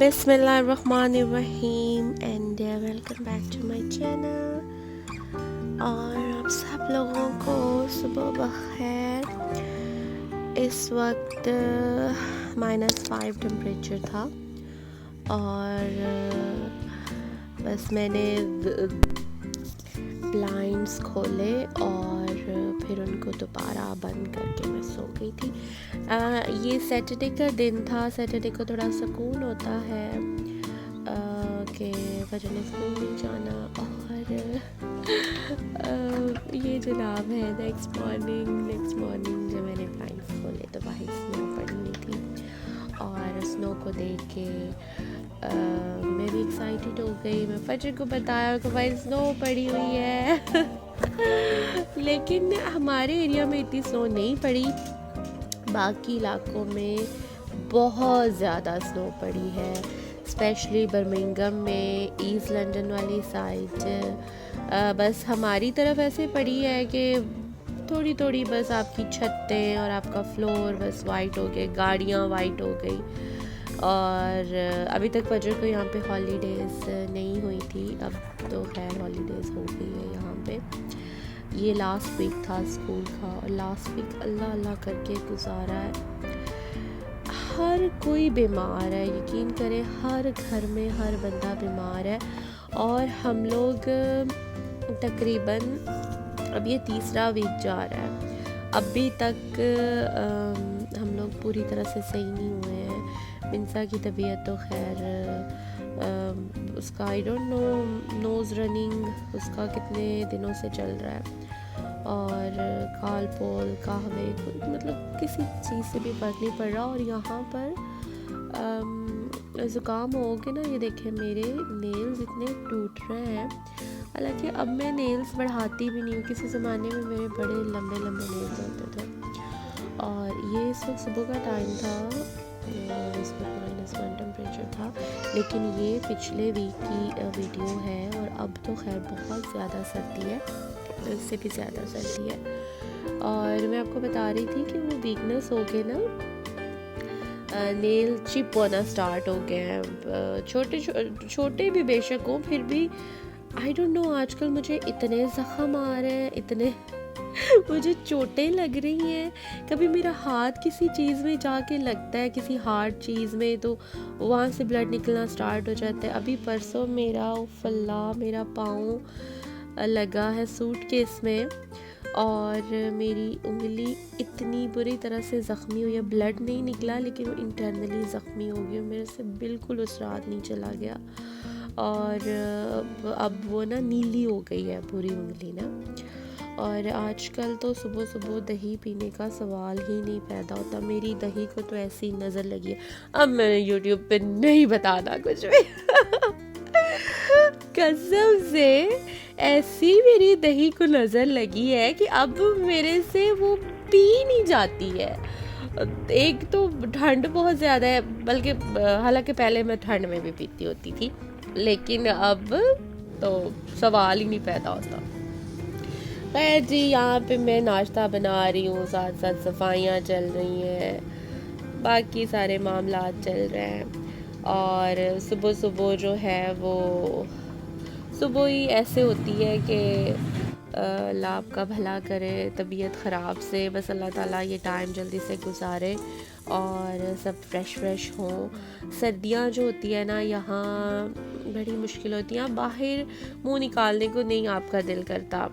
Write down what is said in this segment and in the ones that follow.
बिस्मिल्लाहिर्रहमानिर्रहीम and welcome back to my channel. और आप सब लोगों को सुबह बखैर। इस वक्त -5 टेम्परेचर था और बस मैंने ब्लाइंड्स खोले और फिर उनको दोबारा बंद करके मैं सो गई थी। ये सैटरडे का दिन था। सैटरडे को थोड़ा सुकून होता है कि बच्चों ने स्कूल नहीं जाना। और ये जनाब है नेक्स्ट मॉर्निंग जब मैंने ब्लाइंड्स खोले तो बाहर स्नो पड़ी हुई थी और स्नो को देख के मैं भी एक्साइटेड हो गई। मैं फजर को बताया कि भाई स्नो पड़ी हुई है लेकिन हमारे एरिया में इतनी स्नो नहीं पड़ी, बाकी इलाकों में बहुत ज़्यादा स्नो पड़ी है, स्पेशली बर्मिंघम में, ईस्ट लंदन वाली साइड। बस हमारी तरफ ऐसे पड़ी है कि थोड़ी थोड़ी बस आपकी छतें और आपका फ्लोर बस वाइट हो गए, गाड़ियाँ वाइट हो गई। और अभी तक फजर को यहाँ पे हॉलीडेज़ नहीं हुई थी, अब तो खैर हॉलीडेज़ हो गई है यहाँ पे। ये लास्ट वीक था स्कूल का और लास्ट वीक अल्लाह अल्लाह करके गुजारा है। हर कोई बीमार है, यकीन करें हर घर में हर बंदा बीमार है। और हम लोग तकरीबन अब ये तीसरा वीक जा रहा है, अभी तक हम लोग पूरी तरह से सही नहीं हुए हैं। मिंसा की तबीयत तो खैर उसका I don't know nose running उसका कितने दिनों से चल रहा है और काल पोल कहवे मतलब किसी चीज़ से भी फ़र्क नहीं पड़ रहा। और यहाँ पर ज़ुकाम हो के ना, ये देखें मेरे नेल्स इतने टूट रहे हैं। हालांकि अब मैं नेल्स बढ़ाती भी नहीं हूँ, किसी ज़माने में मेरे बड़े लंबे लंबे नेल्स होते थे। और ये इस वक्त सुबह का टाइम था, इस वक्त -1 टेम्परेचर था, लेकिन ये पिछले वीक की वीडियो है और अब तो खैर बहुत ज़्यादा सर्दी है, इससे भी ज़्यादा सर्दी है। और मैं आपको बता रही थी कि वो वीकनेस हो के ना नेल चिप होना स्टार्ट हो गए हैं। छोटे भी बेशक हो, फिर भी आई डोंट नो आजकल मुझे इतने ज़ख्म आ रहे हैं, इतने मुझे चोटें लग रही हैं। कभी मेरा हाथ किसी चीज़ में जाके लगता है, किसी हार्ड चीज़ में, तो वहाँ से ब्लड निकलना स्टार्ट हो जाता है। अभी परसों मेरा पाँव लगा है सूटकेस में और मेरी उंगली इतनी बुरी तरह से ज़ख्मी हुई है। ब्लड नहीं निकला लेकिन वो इंटरनली ज़ख्मी हो गई, मेरे से बिल्कुल उस रात नहीं चला गया और अब वो ना नीली हो गई है पूरी उंगली ना। और आजकल तो सुबह सुबह दही पीने का सवाल ही नहीं पैदा होता। मेरी दही को तो ऐसी नज़र लगी है, अब मैंने यूट्यूब पे नहीं बताना कुछ भी कसम से ऐसी मेरी दही को नज़र लगी है कि अब मेरे से वो पी नहीं जाती है। एक तो ठंड बहुत ज़्यादा है, बल्कि हालांकि पहले मैं ठंड में भी पीती होती थी, लेकिन अब तो सवाल ही नहीं पैदा होता। खैर जी, यहाँ पे मैं नाश्ता बना रही हूँ, साथ साथ सफाइयाँ चल रही हैं, बाकी सारे मामलात चल रहे हैं। और सुबह सुबह जो है वो सुबह ही ऐसे होती है कि अल्लाह आपका भला करे तबीयत ख़राब से, बस अल्लाह ताला ये टाइम जल्दी से गुजारे और सब फ्रेश हों। सर्दियाँ जो होती है ना, यहाँ बड़ी मुश्किल होती है, बाहर मुंह निकालने को नहीं आपका दिल करता,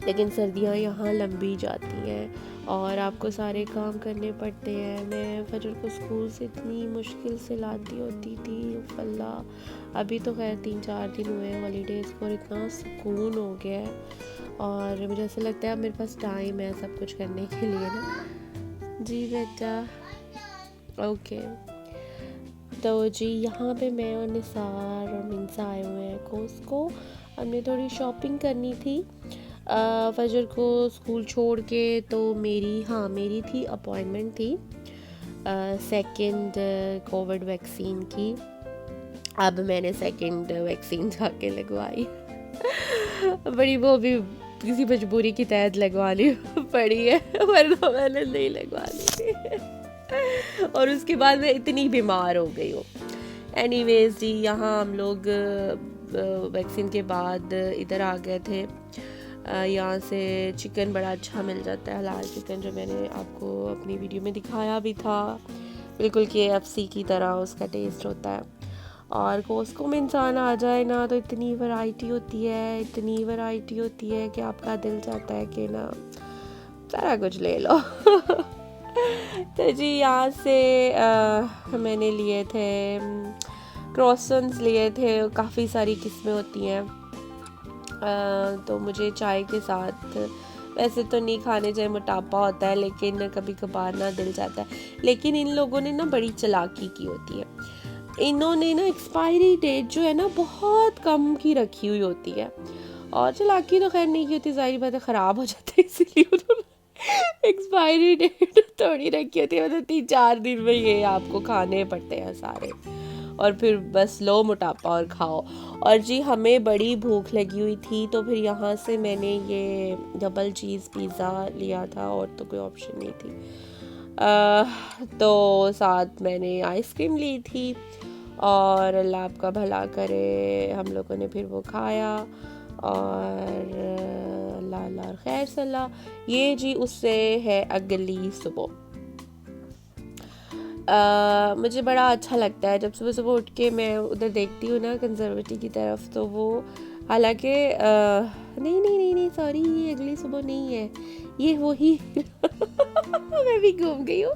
लेकिन सर्दियाँ यहाँ लंबी जाती हैं और आपको सारे काम करने पड़ते हैं। मैं फजर को स्कूल से इतनी मुश्किल से लाती होती थी, अल्लाह अभी तो खैर 3-4 दिन हुए हैं हॉलीडेज़ को और इतना सुकून हो गया है और मुझे ऐसा लगता है अब मेरे पास टाइम है सब कुछ करने के लिए ना। जी बेटा, ओके। तो जी यहाँ पे मैं और निसार और मिंसा आए हुए हैं कोस्को। हमने थोड़ी शॉपिंग करनी थी फजर को स्कूल छोड़ के, तो मेरी थी अपॉइंटमेंट थी सेकंड कोविड वैक्सीन की। अब मैंने सेकंड वैक्सीन जाके लगवाई बड़ी वो भी किसी मजबूरी की तहत लगवानी पड़ी है, वरना मैंने नहीं लगवानी थी और उसके बाद मैं इतनी बीमार हो गई हूँ। एनीवेज जी, यहाँ हम लोग वैक्सीन के बाद इधर आ गए थे। यहाँ से चिकन बड़ा अच्छा मिल जाता है, हलाल चिकन, जो मैंने आपको अपनी वीडियो में दिखाया भी था। बिल्कुल KFC की तरह उसका टेस्ट होता है। और कोस्को में इंसान आ जाए ना तो इतनी वैरायटी होती है, इतनी वैरायटी होती है कि आपका दिल चाहता है कि ना सारा कुछ ले लो। तो जी यहाँ से मैंने लिए थे क्रॉसन्स लिए थे, काफ़ी सारी किस्में होती हैं। तो मुझे चाय के साथ वैसे तो नहीं खाने चाहिए, मोटापा होता है, लेकिन कभी कभार ना दिल जाता है। लेकिन इन लोगों ने ना बड़ी चालाकी की होती है। इन्होंने ना एक्सपायरी डेट जो है ना बहुत कम की रखी हुई होती है। और चालाकी तो खैर नहीं की होती, जाहिर बात है ख़राब हो जाते हैं, इसीलिए उन्होंने एक्सपायरी डेट थोड़ी रखी होती है। मतलब 3-4 दिन में ये आपको खाने पड़ते हैं सारे, और फिर बस लो मोटापा और खाओ। और जी हमें बड़ी भूख लगी हुई थी, तो फिर यहाँ से मैंने ये डबल चीज़ पिज़्ज़ा लिया था, और तो कोई ऑप्शन नहीं थी। तो साथ मैंने आइसक्रीम ली थी, और अल्लाह आपका भला करे, हम लोगों ने फिर वो खाया। और अल्लाह अल्लाह खैर सल्ला। ये जी उससे है अगली सुबह। मुझे बड़ा अच्छा लगता है जब सुबह सुबह उठ के मैं उधर देखती हूँ ना कंजर्वेटिव की तरफ, तो वो हालांकि नहीं सॉरी, ये अगली सुबह नहीं है, ये वही मैं भी घूम गई हूँ,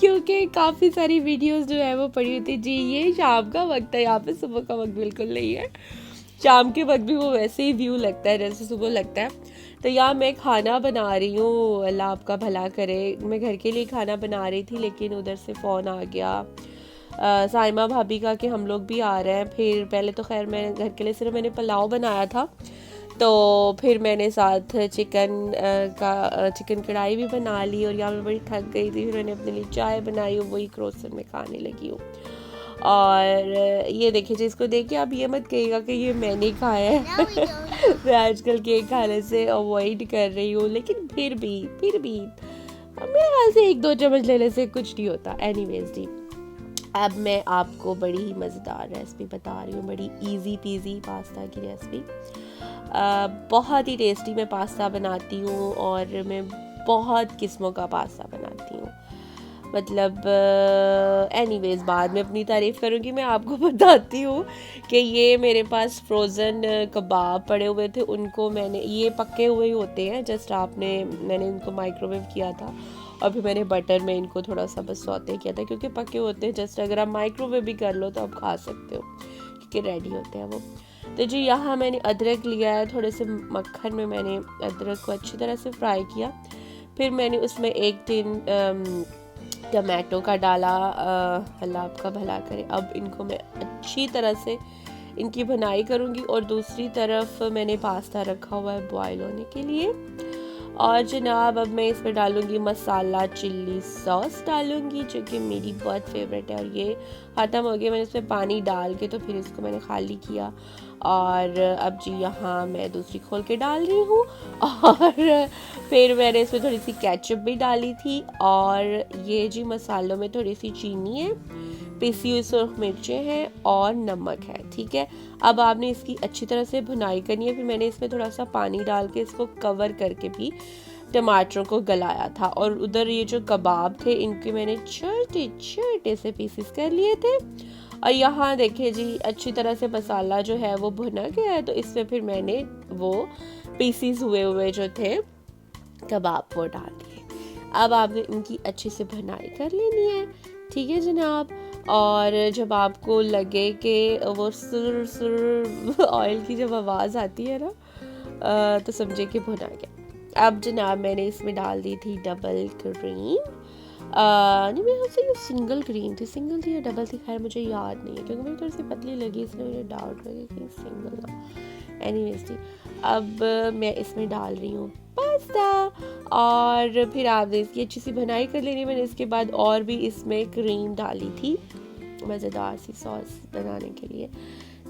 क्योंकि काफ़ी सारी वीडियोस जो है वो पड़ी होती है। जी ये शाम का वक्त है, यहाँ पे सुबह का वक्त बिल्कुल नहीं है। शाम के वक्त भी वो वैसे ही व्यू लगता है जैसे सुबह लगता है। तो यहाँ मैं खाना बना रही हूँ, अल्लाह आपका भला करे। मैं घर के लिए खाना बना रही थी, लेकिन उधर से फ़ोन आ गया साइमा भाभी का कि हम लोग भी आ रहे हैं। फिर पहले तो खैर मैं घर के लिए सिर्फ मैंने पुलाव बनाया था, तो फिर मैंने साथ चिकन कढ़ाई भी बना ली। और यहाँ मैं बड़ी थक गई थी, फिर मैंने अपने लिए चाय बनाई और वही क्रोसन में खाने लगी हूँ। और ये देखिए जी, इसको देख के आप ये मत कहिएगा कि ये मैंने खाया है। मैं आजकल केक खाने से अवॉइड कर रही हूँ, लेकिन फिर भी मेरे ख्याल से 1-2 चम्मच लेने से कुछ नहीं होता। एनीवेज जी, अब मैं आपको बड़ी ही मज़ेदार रेसिपी बता रही हूँ, बड़ी इजी पीजी पास्ता की रेसिपी। बहुत ही टेस्टी मैं पास्ता बनाती हूँ, और मैं बहुत किस्मों का पास्ता बनाती हूँ। मतलब एनीवेज बाद में अपनी तारीफ़ करूँगी। मैं आपको बताती हूँ कि ये मेरे पास फ्रोज़न कबाब पड़े हुए थे, उनको मैंने, ये पके हुए ही होते हैं, जस्ट मैंने इनको माइक्रोवेव किया था, और फिर मैंने बटर में इनको थोड़ा सा बस सौते किया था, क्योंकि पके होते हैं। जस्ट अगर आप माइक्रोवेव भी कर लो तो आप खा सकते हो, क्योंकि रेडी होते हैं वो। तो जी यहाँ मैंने अदरक लिया है, थोड़े से मक्खन में मैंने अदरक को अच्छी तरह से फ्राई किया। फिर मैंने उसमें 1 टिन टमाटो का डाला, अल्लाह आपका भला करे। अब इनको मैं अच्छी तरह से इनकी भुनाई करूँगी, और दूसरी तरफ मैंने पास्ता रखा हुआ है बॉयल होने के लिए। और जनाब अब मैं इसमें डालूँगी मसाला चिल्ली सॉस डालूँगी, जो कि मेरी बहुत फेवरेट है। और ये ख़त्म हो गया, मैंने इसमें पानी डाल के तो फिर इसको मैंने खाली किया। और अब जी यहाँ मैं दूसरी खोल के डाल रही हूँ, और फिर मैंने इसमें थोड़ी सी केचप भी डाली थी। और ये जी मसालों में थोड़ी सी चीनी है, पिसी हुई सुर्ख मिर्चें हैं, और नमक है। ठीक है, अब आपने इसकी अच्छी तरह से भुनाई करनी है। फिर मैंने इसमें थोड़ा सा पानी डाल के इसको कवर करके भी टमाटरों को गलाया था। और उधर ये जो कबाब थे, इनके मैंने छोटे छोटे से पीसेस कर लिए थे। और यहाँ देखिए जी, अच्छी तरह से मसाला जो है वो भुना गया है, तो इसमें फिर मैंने वो पीसेस हुए जो थे कबाब वो डाल दिए। अब आपने इनकी अच्छे से भुनाई कर लेनी है। ठीक है जनाब, और जब आपको लगे कि वो सुर सुर ऑयल की जब आवाज़ आती है ना, तो समझे कि भुना गया। अब जनाब मैंने इसमें डाल दी थी डबल क्रीम। नहीं, मेरे ख्याल से ये सिंगल क्रीम थी, सिंगल थी या डबल थी, खैर मुझे याद नहीं है, क्योंकि मुझे थोड़ी सी पतली लगी, इसलिए मुझे डाउट लगी कि सिंगल ना। एनीवेज थी। अब मैं इसमें डाल रही हूँ पास्ता, और फिर आपने इसकी अच्छी सी भुनाई कर लेनी। मैंने इसके बाद और भी इसमें क्रीम डाली थी मज़ेदार सी सॉस बनाने के लिए।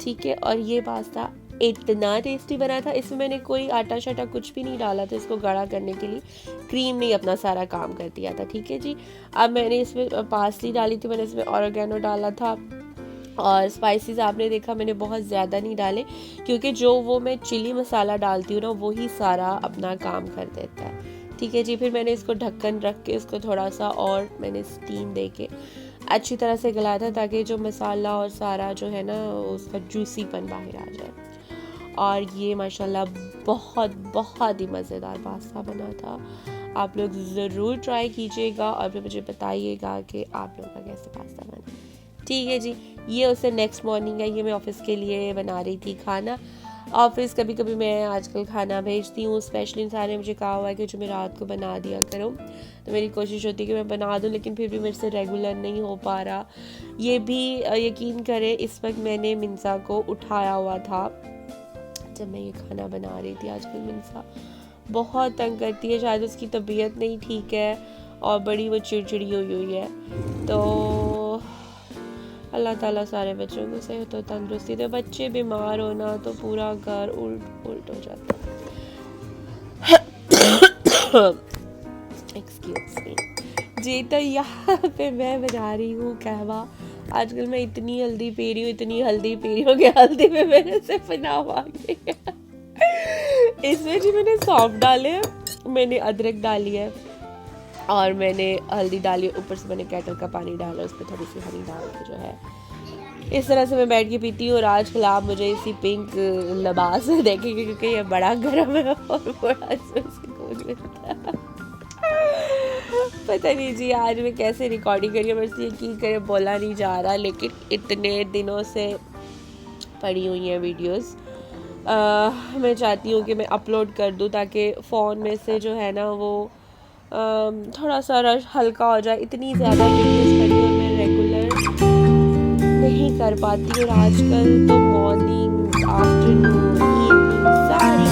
ठीक है, और ये पास्ता इतना टेस्टी बना था। इसमें मैंने कोई आटा शाटा कुछ भी नहीं डाला था इसको गाढ़ा करने के लिए, क्रीम ने अपना सारा काम कर दिया था। ठीक है जी। अब मैंने इसमें पार्सली डाली थी, मैंने इसमें ऑरिगेनो डाला था, और स्पाइसेस आपने देखा मैंने बहुत ज़्यादा नहीं डाले, क्योंकि जो वो मैं चिली मसाला डालती हूँ ना वही सारा अपना काम कर देता है। ठीक है जी। फिर मैंने इसको ढक्कन रख के इसको थोड़ा सा और मैंने स्टीम दे के अच्छी तरह से गलाया था, ताकि जो मसाला और सारा जो है ना उसका जूसीपन बाहर आ जाए। और ये माशाल्लाह बहुत बहुत ही मज़ेदार पास्ता बना था। आप लोग ज़रूर ट्राई कीजिएगा और फिर मुझे बताइएगा कि आप लोगों का कैसे पास्ता बना। ठीक है जी। ये उससे नेक्स्ट मॉर्निंग है, ये मैं ऑफ़िस के लिए बना रही थी खाना। ऑफ़िस कभी कभी मैं आजकल खाना भेजती हूँ, स्पेशली इंसान ने मुझे कहा हुआ है कि जो मैं रात को बना दिया करो, तो मेरी कोशिश होती है कि मैं बना दूँ, लेकिन फिर भी मेरे से रेगुलर नहीं हो पा रहा। ये भी यकीन करें इस वक्त मैंने मिंसा को उठाया हुआ था जब मैं ये खाना बना रही थी। आजकल मिंसा बहुत तंग करती है, शायद उसकी तबीयत नहीं ठीक है और बड़ी वो चिड़चिड़ी हुई है। तो अल्लाह ताला सारे बच्चों को सेहत और तंदुरुस्ती दे। बच्चे बीमार होना तो पूरा घर उल्ट हो जाता है। एक्सक्यूज मी जी। तो यहाँ पे मैं बना रही हूँ कहवा। आजकल मैं इतनी हल्दी पी रही हूँ, इतनी हल्दी पी रही हूँ कि हल्दी में मेरे से पनाह आ गई है। इसमें जी मैंने सौंफ डाले हैं, मैंने अदरक डाली है और मैंने हल्दी डाली, ऊपर से मैंने केटल का पानी डाला, उस पर थोड़ी सी हनी डाल के जो है इस तरह से मैं बैठ के पीती हूँ। और आजकल आप मुझे इसी पिंक लिबास में देखेंगे क्योंकि ये बड़ा गर्म है और बड़ा इसमें सुकून मिलता है। पता नहीं जी आज मैं कैसे रिकॉर्डिंग करी है, बस यकीन करें बोला नहीं जा रहा, लेकिन इतने दिनों से पड़ी हुई हैं वीडियोस। मैं चाहती हूँ कि मैं अपलोड कर दूँ ताकि फ़ोन में से जो है ना वो थोड़ा सा रश हल्का हो जाए। इतनी ज़्यादा वीडियोस पड़ी और मैं रेगुलर नहीं कर पाती। और आजकल तो मॉर्निंग आफ्टरनून इवनिंग सारी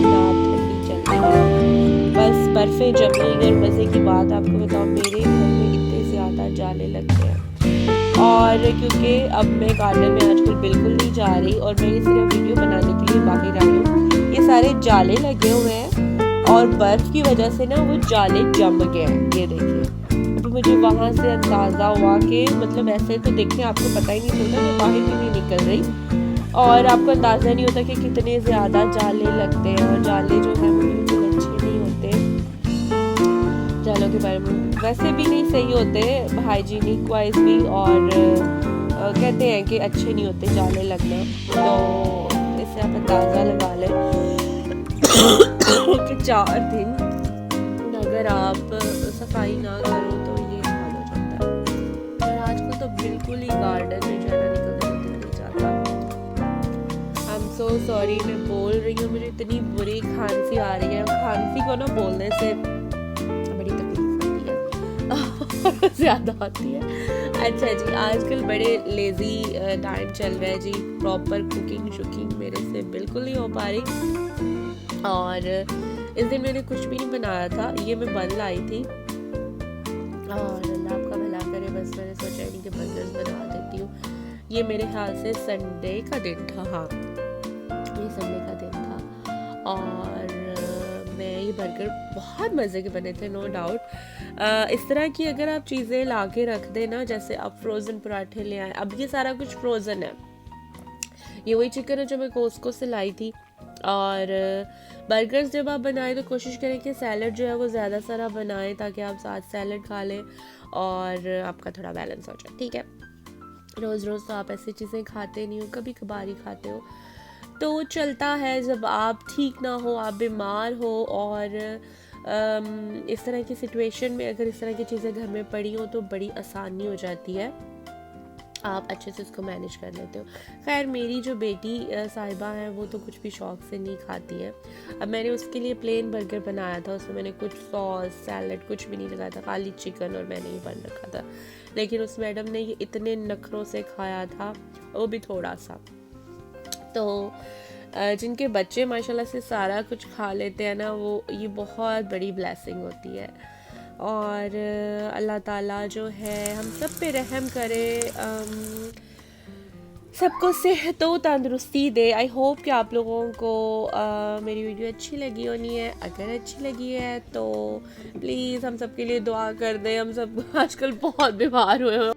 रात ठंडी चल रही है, बस बर्फ़ें जमी हुई। और मज़े की बात आपको बताऊँ, मेरे घर में इतने ज़्यादा जाले लगते हैं, और क्योंकि अब मैं गार्डन में आजकल बिल्कुल नहीं जा रही और मैं ये सिर्फ वीडियो बनाने के लिए बाहर आई हूँ, ये सारे जाले लगे हुए हैं और बर्फ़ की वजह से ना वो जाले जम गए हैं। ये देखिए, तो मुझे वहाँ से अंदाज़ा हुआ कि मतलब ऐसे तो देखिए आपको पता ही नहीं चलता, मैं बाहर भी नहीं निकल रही और आपको अंदाज़ा नहीं होता कि कितने ज़्यादा जाले लगते हैं। और जाले जो है वो बिल्कुल अच्छे नहीं होते, जालों के बारे में वैसे भी नहीं सही होते हाइजीनिक वाइज भी, और कहते हैं कि अच्छे नहीं होते जाले लगना। तो इससे आप अंदाज़ा लगा लें कि 4 दिन अगर आप सफाई ना करो तो ये हाल हो जाता है। और आजकल तो बिल्कुल ही गार्डन में जाना निकलने को दिल नहीं चाहता। आई एम सो सॉरी, मैं बोल रही हूँ, मुझे इतनी बुरी खांसी आ रही है। खांसी को ना बोलने से बड़ी तकलीफ होती है ज़्यादा होती है। अच्छा जी, आजकल बड़े लेज़ी टाइम चल रहा है जी, प्रॉपर कुकिंग शुकिंग मेरे से बिल्कुल नहीं हो पा रही। और इस दिन मैंने कुछ भी नहीं बनाया था, ये मैं बन लाई थी और अल्लाह आपका भला करे, बस मैंने सोचा नहीं कि बर्गर्स बना देती हूँ। ये मेरे ख्याल से संडे का दिन था, हाँ ये संडे का दिन था। और मैं ये बर्गर बहुत मज़े के बने थे, नो डाउट। इस तरह की अगर आप चीज़ें ला के रख दें ना, जैसे आप फ्रोज़न पराठे ले आए, अब ये सारा कुछ फ्रोज़न है। ये वही चिकन है जो मैं कोस्को से लाई थी। और बर्गर्स जब आप बनाएं तो कोशिश करें कि सैलड जो है वो ज़्यादा सारा बनाएं, ताकि आप साथ सैलड खा लें और आपका थोड़ा बैलेंस हो जाए। ठीक है, रोज़ रोज़ तो आप ऐसी चीज़ें खाते नहीं हो, कभी कभार ही खाते हो, तो चलता है। जब आप ठीक ना हो, आप बीमार हो और इस तरह की सिचुएशन में अगर इस तरह की चीज़ें घर में पड़ी हो तो बड़ी आसानी हो जाती है, आप अच्छे से उसको मैनेज कर लेते हो। खैर मेरी जो बेटी साहिबा है वो तो कुछ भी शौक से नहीं खाती है। अब मैंने उसके लिए प्लेन बर्गर बनाया था, उसमें मैंने कुछ सॉस सैलड कुछ भी नहीं लगाया था, खाली चिकन और मैंने ही बन रखा था। लेकिन उस मैडम ने ये इतने नखरों से खाया था, वो भी थोड़ा सा। तो जिनके बच्चे माशाल्लाह से सारा कुछ खा लेते हैं ना, वो ये बहुत बड़ी ब्लेसिंग होती है। और अल्लाह ताला जो है हम सब पे रहम करे। सबको सेहत व तंदुरुस्ती दे। आई होप कि आप लोगों को मेरी वीडियो अच्छी लगी होनी है। अगर अच्छी लगी है तो प्लीज़ हम सब के लिए दुआ कर दें। हम सब आजकल बहुत बीमार हुए हैं।